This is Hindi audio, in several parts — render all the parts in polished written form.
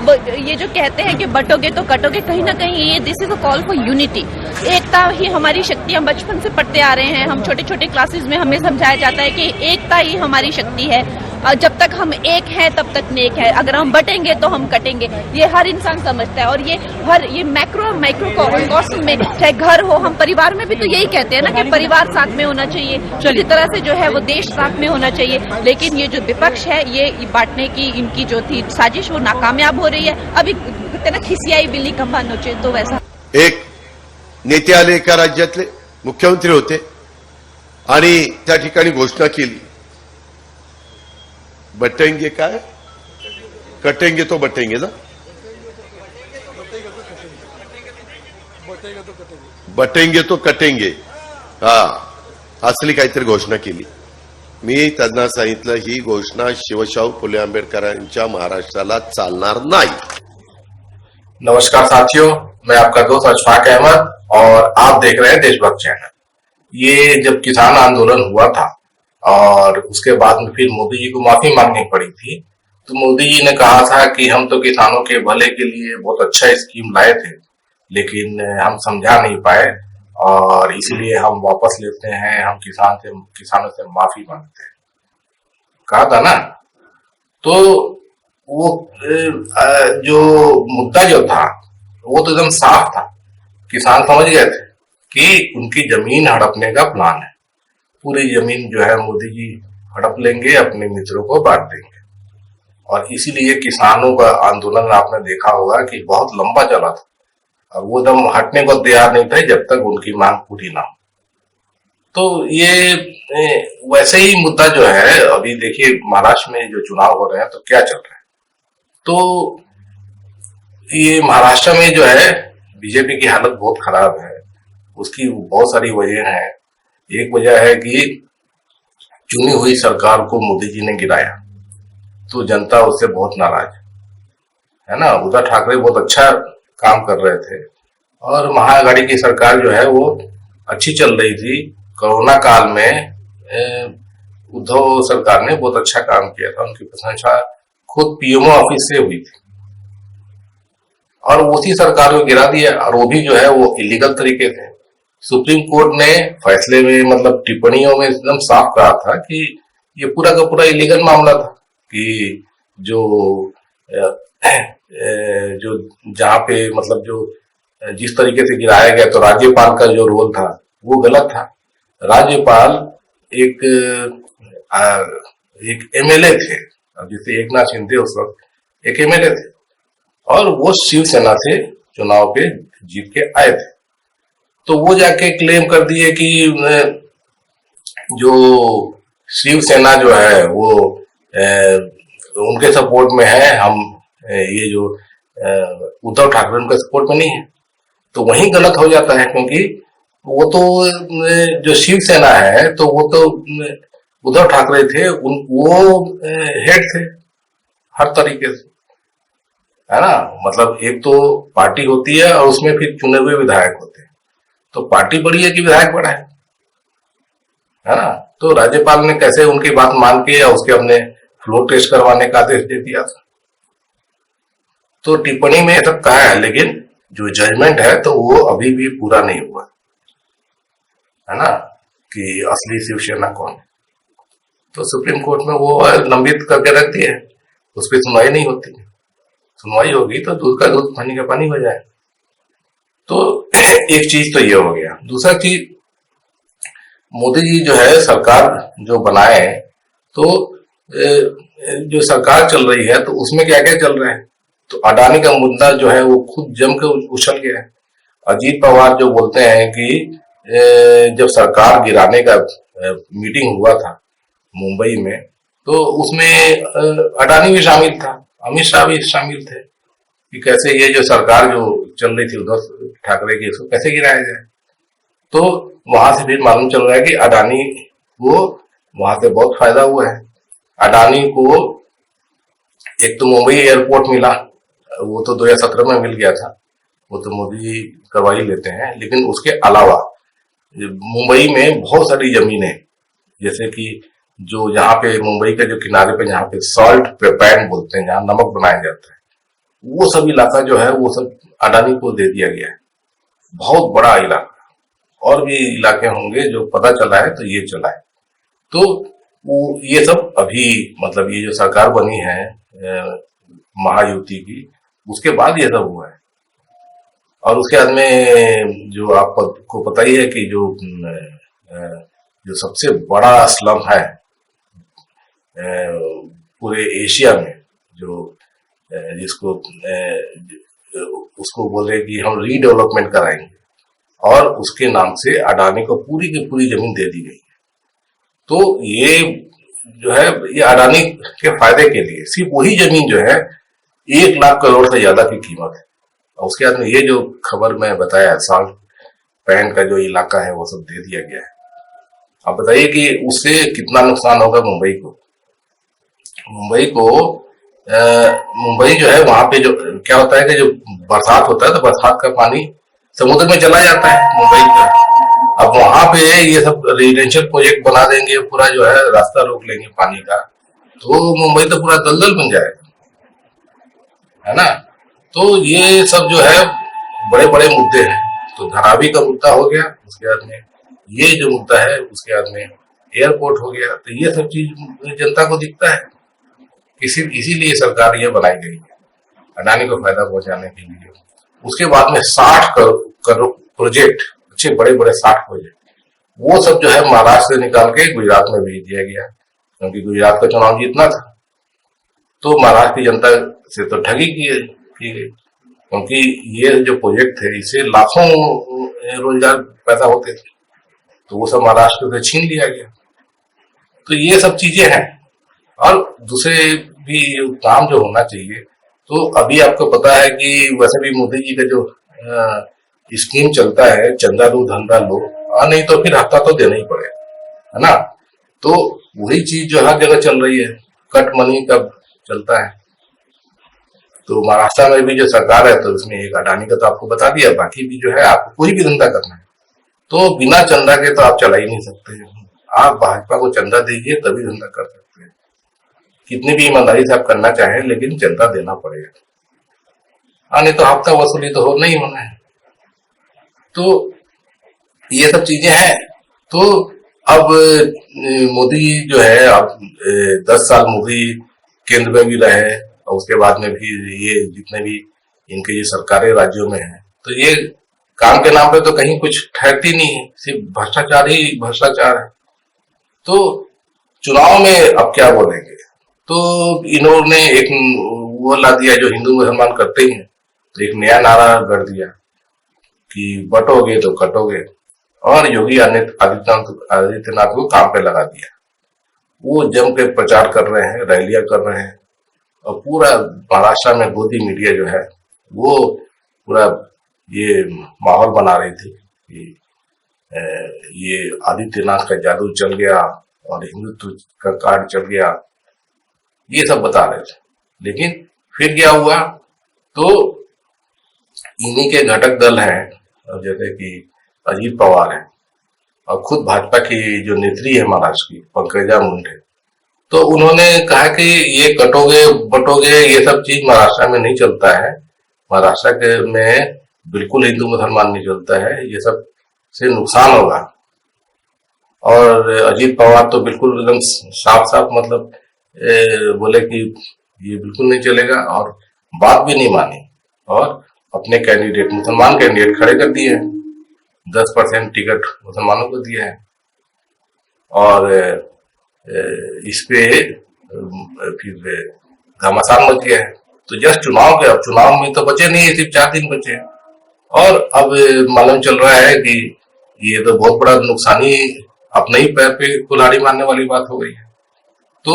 ये जो कहते हैं कि बटोगे तो कटोगे, कहीं ना कहीं ये this is a call for unity. एकता ही हमारी शक्ति। हम बचपन से पढ़ते आ रहे हैं, हम छोटे छोटे क्लासेस में हमें समझाया जाता है कि एकता ही हमारी शक्ति है। जब तक हम एक हैं तब तक नेक है, अगर हम बटेंगे तो हम कटेंगे। ये हर इंसान समझता है। और ये मैक्रो कॉस्म में, चाहे घर हो, हम परिवार में भी तो यही कहते हैं ना कि परिवार साथ में होना चाहिए, इसी तरह से जो है वो देश साथ में होना चाहिए। लेकिन ये जो विपक्ष है, ये बांटने की इनकी जो थी साजिश, वो नाकामयाब हो रही है। अभी कहते ना खिसियाई बिल्ली खंभा नोचे, तो वैसा एक नेते आले, एका राज्यातले मुख्यमंत्री होते आणि त्या ठिकाणी घोषणा केली, बटेंगे काय कटेंगे तो बटेंगे ना, बटेंगे तो कटेंगे, हा असली काहीतरी घोषणा केली। मी त्यांना सांगितलं ही घोषणा शिवशाहू फुले आंबेडकरांच्या महाराष्ट्राला चालणार नाही। नमस्कार साथियों, मैं आपका दोस्त अशफाक अहमद और आप देख रहे हैं देशभक्त चैनल। ये जब किसान आंदोलन हुआ था और उसके बाद में फिर मोदी जी को माफी मांगनी पड़ी थी, तो मोदी जी ने कहा था कि हम तो किसानों के भले के लिए बहुत अच्छा स्कीम लाए थे, लेकिन हम समझा नहीं पाए और इसलिए हम वापस लेते हैं, हम किसानों से माफी मांगते हैं, कहा था ना। तो वो जो मुद्दा जो था वो तो एकदम साफ था। किसान समझ गए थे कि उनकी जमीन हड़पने का प्लान है। पूरी जमीन जो है मोदी जी हड़प लेंगे, अपने मित्रों को बांट देंगे। और इसीलिए किसानों का आंदोलन आपने देखा होगा कि बहुत लंबा चला था और वो एकदम हटने को तैयार नहीं थे जब तक उनकी मांग पूरी ना हो। तो ये वैसे ही मुद्दा जो है, अभी देखिए महाराष्ट्र में जो चुनाव हो रहे हैं तो क्या चल रहा है। तो ये महाराष्ट्र में जो है बीजेपी की हालत बहुत खराब है। उसकी बहुत सारी वजह है। एक वजह है कि चुनी हुई सरकार को मोदी जी ने गिराया, तो जनता उससे बहुत नाराज है ना। उद्धव ठाकरे बहुत अच्छा काम कर रहे थे और महाआघाड़ी की सरकार जो है वो अच्छी चल रही थी। कोरोना काल में उद्धव सरकार ने बहुत अच्छा काम किया था, उनकी प्रशंसा खुद पीएमओ ऑफिस से हुई थी। और उसी सरकार को गिरा दिया, और वो भी जो है वो इलीगल तरीके से। सुप्रीम कोर्ट ने फैसले में, मतलब टिप्पणियों में एकदम साफ कहा था कि ये पूरा का पूरा इलीगल मामला था, कि जो जहाँ पे मतलब जो जिस तरीके से गिराया गया, तो राज्यपाल का जो रोल था वो गलत था। राज्यपाल एक एमएलए थे, जिसे एकनाथ शिंदे उस वक्त एक एमएलए थे, और वो शिवसेना से चुनाव पे जीत के आए थे। तो वो जाके क्लेम कर दिए कि जो शिवसेना जो है वो उनके सपोर्ट में है, हम ये जो उद्धव ठाकरे उनके सपोर्ट में नहीं है। तो वही गलत हो जाता है, क्योंकि वो तो जो शिवसेना है तो वो तो उद्धव ठाकरे थे, वो हेड थे हर तरीके से, है ना। मतलब एक तो पार्टी होती है और उसमें फिर चुने हुए विधायक होते हैं, तो पार्टी बड़ी है कि विधायक बड़ा है ना। तो राज्यपाल ने कैसे उनकी बात मान के या उसके अपने फ्लोर टेस्ट करवाने का आदेश दे दिया था। तो टिप्पणी में सब कहा है, लेकिन जो जजमेंट है तो वो अभी भी पूरा नहीं हुआ है ना, कि असली शिवसेना कौन है। तो सुप्रीम कोर्ट में वो लंबित करके रख दिए, उस पर सुनवाई नहीं होती। सुनवाई होगी तो दूध का दूध पानी का पानी हो जाए। तो एक चीज तो ये हो गया। दूसरा चीज, मोदी जी जो है सरकार जो बनाए, तो जो सरकार चल रही है तो उसमें क्या क्या चल रहा है। तो अडानी का मुद्दा जो है वो खुद जम के उछल गया है। अजीत पवार जो बोलते हैं कि जब सरकार गिराने का मीटिंग हुआ था मुंबई में, तो उसमें अडानी भी शामिल था, अमित शाह भी शामिल थे, कि कैसे ये जो सरकार जो चल रही थी उद्धव ठाकरे की, इसको कैसे गिराया जाए। तो वहां से फिर मालूम चल रहा है कि अडानी को वहां से बहुत फायदा हुआ है। अडानी को एक तो मुंबई एयरपोर्ट मिला, वो तो 2017 में मिल गया था, वो तो मोदी जी करवा ही लेते हैं। लेकिन उसके अलावा मुंबई में बहुत सारी जमीनें, जैसे कि जो यहाँ पे मुंबई के जो किनारे पे, जहाँ पे सॉल्ट पैन बोलते हैं, जहाँ नमक बनाया जाता है, वो सब इलाका जो है वो सब अडानी को दे दिया गया है। बहुत बड़ा इलाका, और भी इलाके होंगे जो पता चला है, तो ये चला है। तो वो ये सब अभी मतलब ये जो सरकार बनी है महायुति की, उसके बाद ये सब हुआ है। और उसके बाद में जो आपको पता ही है कि जो सबसे बड़ा स्लम है पूरे एशिया में, जो जिसको उसको बोले कि हम रीडेवलपमेंट कराएंगे, और उसके नाम से अडानी को पूरी की पूरी जमीन दे दी गई है। तो ये जो है ये अडानी के फायदे के लिए सिर्फ वही जमीन जो है 1 लाख करोड़ से ज्यादा की कीमत है। और उसके बाद में ये जो खबर मैं बताया, साल्ट पैन का जो इलाका है वो सब दे दिया गया है। आप बताइए कि उससे कितना नुकसान होगा मुंबई को। मुंबई जो है वहां पे जो क्या होता है कि जो बरसात होता है तो बरसात का पानी समुद्र में चला जाता है मुंबई का। अब वहां पे ये सब रेजिडेंशियल प्रोजेक्ट बना देंगे, पूरा जो है रास्ता रोक लेंगे पानी का, तो मुंबई तो पूरा दलदल बन जाएगा, है ना। तो ये सब जो है बड़े बड़े मुद्दे हैं। तो धरावी का मुद्दा हो गया, उसके बाद में ये जो मुद्दा है, उसके बाद में एयरपोर्ट हो गया। तो ये सब चीज जनता को दिखता है, इसीलिए सरकार ये बनाई गई है अडानी को फायदा पहुंचाने के लिए। उसके बाद में 60 करोड़ प्रोजेक्ट, अच्छे बड़े बड़े 60 प्रोजेक्ट, वो सब जो है महाराष्ट्र से निकाल के गुजरात में भेज दिया गया, क्योंकि गुजरात का चुनाव जीतना था। तो महाराष्ट्र की जनता से तो ठगी की गई, क्योंकि ये जो प्रोजेक्ट थे इससे लाखों रोजगार पैदा होते थे, तो वो सब महाराष्ट्र से छीन लिया गया। तो ये सब चीजें हैं। और दूसरे भी काम जो होना चाहिए, तो अभी आपको पता है कि वैसे भी मोदी जी का जो स्कीम चलता है, चंदा दो धंधा लो, नहीं तो फिर हफ्ता तो देना ही पड़ेगा, है ना। तो वही चीज जो हर जगह चल रही है, कट मनी का चलता है। तो महाराष्ट्र में भी जो सरकार है, तो उसमें एक अडानी का तो आपको बता दिया, बाकी भी जो है आपको कोई भी धंधा करना है तो बिना चंदा के तो आप चला ही नहीं सकते। आप भाजपा को चंदा दीजिए तभी धंधा कर सकते हैं, कितनी भी ईमानदारी से आप करना चाहें, लेकिन चंदा देना पड़ेगा, नहीं तो हफ्ता वसूली तो नहीं होना है। तो ये सब चीजें हैं। तो अब मोदी जो है, अब 10 साल मोदी केंद्र में भी रहे, और उसके बाद में भी ये जितने भी इनके ये सरकारें राज्यों में हैं, तो ये काम के नाम पे तो कहीं कुछ ठहरती नहीं है, सिर्फ भ्रष्टाचार ही भ्रष्टाचार है। तो चुनाव में अब क्या बोलेंगे, तो इन्होंने एक वो ला दिया जो हिंदू मुसलमान करते ही हैं, तो एक नया नारा गढ़ दिया कि बटोगे तो कटोगे, और योगी आदित्यनाथ को काम पे लगा दिया। वो जम के प्रचार कर रहे हैं, रैलियां कर रहे हैं, और पूरा महाराष्ट्र में गोदी मीडिया जो है वो पूरा ये माहौल बना रही थी कि ये आदित्यनाथ का जादू चल गया और हिंदुत्व का कार्ड चल गया, ये सब बता रहे थे। लेकिन फिर क्या हुआ, तो इन्हीं के घटक दल हैं, जैसे कि अजीत पवार है, और खुद भाजपा की जो नेत्री है महाराष्ट्र की, पंकजा मुंडे, तो उन्होंने कहा कि ये कटोगे बटोगे ये सब चीज महाराष्ट्र में नहीं चलता है, महाराष्ट्र के में बिल्कुल हिंदू मुसलमान नहीं चलता है, ये सब से नुकसान होगा। और अजीत पवार तो बिल्कुल एकदम साफ साफ मतलब बोले कि ये बिल्कुल नहीं चलेगा, और बात भी नहीं मानी, और अपने कैंडिडेट मुसलमान कैंडिडेट खड़े कर दिए हैं, 10% टिकट मुसलमानों को दिया है। और इस पे फिर घमासान मच गया है। तो जस्ट चुनाव में तो बचे नहीं है, सिर्फ 4 दिन बचे हैं, और अब मालूम चल रहा है कि ये तो बहुत बड़ा नुकसान ही, अपने ही पैर पे कुल्हाड़ी मारने वाली बात हो गई है। तो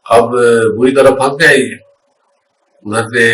अब बुरी तरह फंस गया ये। उधर से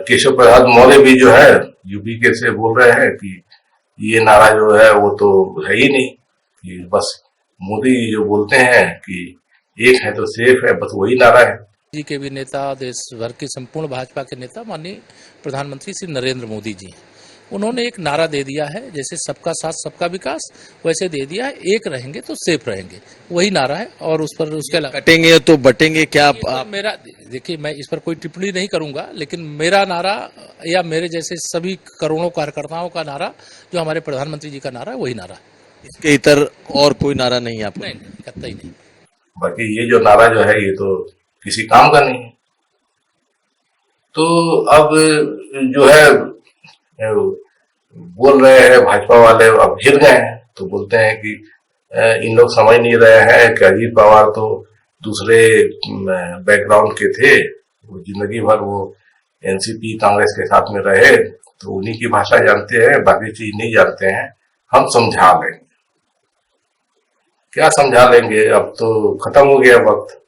केशव प्रसाद मौर्य भी जो है यूपी के से बोल रहे हैं कि ये नारा जो है वो तो है ही नहीं, कि बस मोदी जो बोलते हैं कि एक है तो सेफ है, बस वही नारा है। जी के भी नेता, देश भर के संपूर्ण भाजपा के नेता माननीय प्रधानमंत्री श्री नरेंद्र मोदी जी, उन्होंने एक नारा दे दिया है, जैसे सबका साथ सबका विकास, वैसे दे दिया है, एक रहेंगे तो सेफ रहेंगे, वही नारा है। और उस पर उसके अलावा कटेंगे तो बटेंगे क्या आप मेरा, देखिए मैं इस पर कोई टिप्पणी नहीं करूंगा, लेकिन मेरा नारा या मेरे जैसे सभी करोड़ों कार्यकर्ताओं का नारा, जो हमारे प्रधानमंत्री जी का नारा है, वही नारा है। इसके इतर और कोई नारा नहीं है आपको? नहीं, कतई नहीं। बाकी ये जो नारा जो है ये तो किसी काम का नहीं है। तो अब जो है बोल रहे हैं भाजपा वाले, अब घिर गए हैं, तो बोलते हैं कि इन लोग समझ नहीं रहे हैं कि अजीत पवार तो दूसरे बैकग्राउंड के थे, वो जिंदगी भर वो एनसीपी कांग्रेस के साथ में रहे, तो उन्हीं की भाषा जानते हैं, बाकी चीज नहीं जानते हैं, हम समझा लेंगे। क्या समझा लेंगे, अब तो खत्म हो गया वक्त,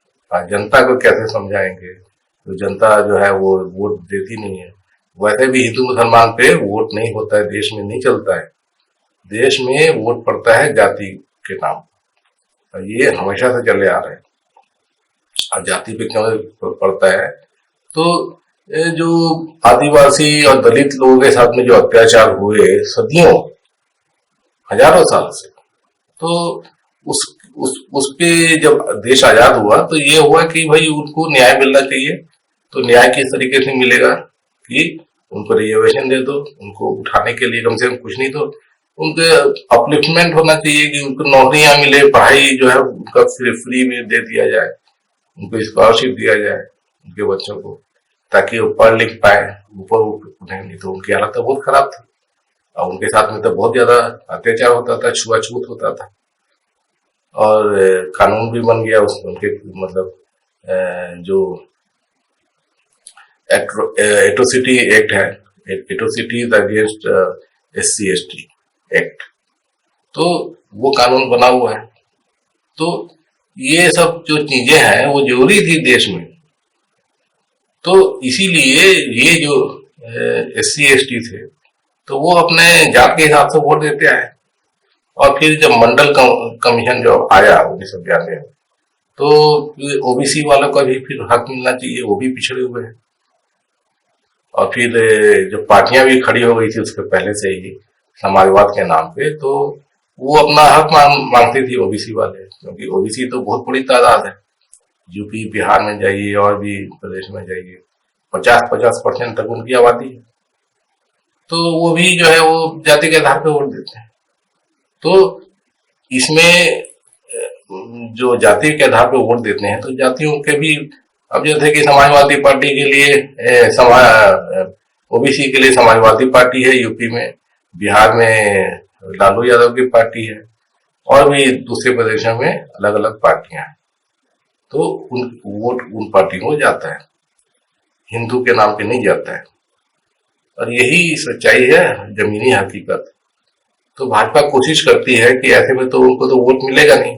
जनता को कैसे समझाएंगे? तो जनता जो है वो वोट देती नहीं है। वैसे भी हिंदू मुसलमान पे वोट नहीं होता है, देश में नहीं चलता है। देश में वोट पड़ता है जाति के नाम, और ये हमेशा से चले आ रहे हैं। और जाति पे क्यों पड़ता है? तो जो आदिवासी और दलित लोगों के साथ में जो अत्याचार हुए सदियों हजारों साल से, तो उस पे जब देश आजाद हुआ तो ये हुआ कि भाई उनको न्याय मिलना चाहिए। तो न्याय किस तरीके से मिलेगा कि उनको रिजर्वेशन दे दो, उनको उठाने के लिए कम से कम कुछ नहीं तो उनके अपलिफ्टमेंट होना चाहिए, कि उनको नौकरियां मिले, पढ़ाई जो है उनका फ्री में दे दिया जाए, उनको स्कॉलरशिप दिया जाए उनके बच्चों को, ताकि वो पढ़ लिख पाए, ऊपर उठे। नहीं तो उनकी हालत तो बहुत खराब थी, और उनके साथ में तो बहुत ज्यादा अत्याचार होता था, छुआछूत होता था, और कानून भी बन गया उसमें उनके, मतलब जो एट्रोसिटी एक्ट है, एट्रोसिटीज अगेंस्ट SC/ST एक्ट, तो वो कानून बना हुआ है। तो ये सब जो चीजें हैं वो जरूरी थी देश में। तो इसीलिए ये जो SC/ST थे तो वो अपने जात के हिसाब से वोट देते आए। और फिर जब मंडल कमीशन जो आया 1992 में, तो ओबीसी वालों का भी फिर हक मिलना चाहिए, वो भी पिछड़े हुए हैं। और फिर जो पार्टियां भी खड़ी हो गई थी उसके पहले से ही समाजवाद के नाम पे, तो वो अपना हक मांगती थी ओबीसी वाले, क्योंकि ओबीसी तो बहुत बड़ी तादाद है। यूपी बिहार में जाइए और भी प्रदेश में जाइए, 50% तक उनकी आबादी है। तो वो भी जो है वो जाति के आधार पर वोट देते हैं। तो इसमें जो जाति के आधार पर वोट देते हैं, तो जातियों के भी, अब जैसे कि समाजवादी पार्टी के लिए ओबीसी के लिए समाजवादी पार्टी है यूपी में, बिहार में लालू यादव की पार्टी है, और भी दूसरे प्रदेशों में अलग अलग पार्टियां हैं। तो वोट उन पार्टियों को जाता है, हिंदू के नाम पे नहीं जाता है। और यही सच्चाई है, जमीनी हकीकत। तो भाजपा कोशिश करती है कि ऐसे में तो उनको तो वोट मिलेगा नहीं,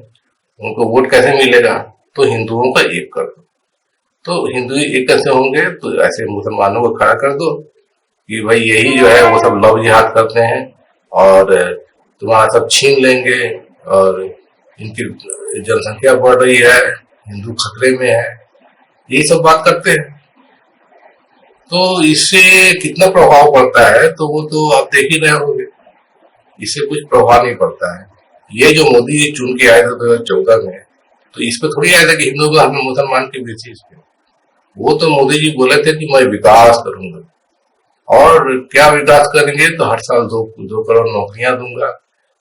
उनको वोट कैसे मिलेगा? तो हिंदुओं का एक कर दो। तो हिंदू एक कैसे होंगे? तो ऐसे मुसलमानों को खड़ा कर दो कि भाई यही जो है वो सब लव जिहाद करते हैं और तुम्हारा सब छीन लेंगे, और इनकी जनसंख्या बढ़ रही है, हिंदू खतरे में है, यही सब बात करते हैं। तो इससे कितना प्रभाव पड़ता है तो वो तो आप देख ही रहे होंगे, इससे कुछ प्रभाव नहीं पड़ता है। ये जो मोदी जी चुन के आए थे 2014 में, तो इस पे थोड़ी आया था कि हिंदू का मुसलमान के बेसिस पे। वो तो मोदी जी बोले थे कि मैं विकास करूंगा, और क्या विकास करेंगे? तो हर साल 2 करोड़ नौकरियां दूंगा,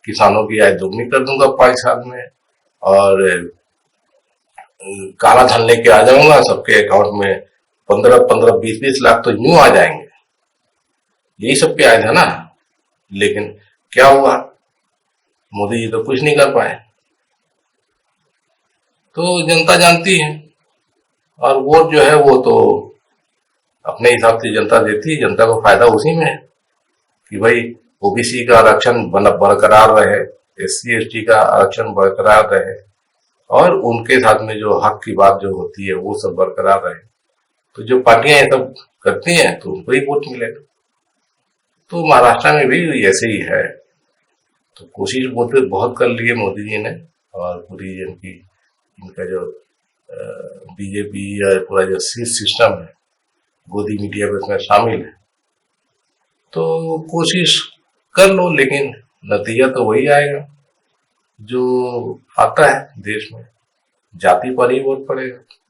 किसानों की आय दोगुनी कर दूंगा 5 साल में, और काला धन लेके आ जाऊंगा, सबके अकाउंट में 15-15, 20-20 लाख तो यूं आ जाएंगे। यही सब पे आए थे ना। लेकिन क्या हुआ? मोदी जी तो कुछ नहीं कर पाए। तो जनता जानती है, और वोट जो है वो तो अपने हिसाब से जनता देती है। जनता को फायदा उसी में है कि भाई ओबीसी का आरक्षण बरकरार रहे, SC/ST का आरक्षण बरकरार रहे, और उनके साथ में जो हक की बात जो होती है वो सब बरकरार रहे। तो जो पार्टियां ये सब करती हैं तो उनको ही वोट मिलेगा। तो महाराष्ट्र में भी ऐसे ही है। तो कोशिश बहुत कर ली है मोदी जी ने, और पूरी इनका जो बीजेपी या पूरा जो सिस्टम है, गोदी मीडिया में उसमें शामिल है, तो कोशिश कर लो, लेकिन नतीजा तो वही आएगा जो आता है देश में, जाति पर ही वोट पड़ेगा।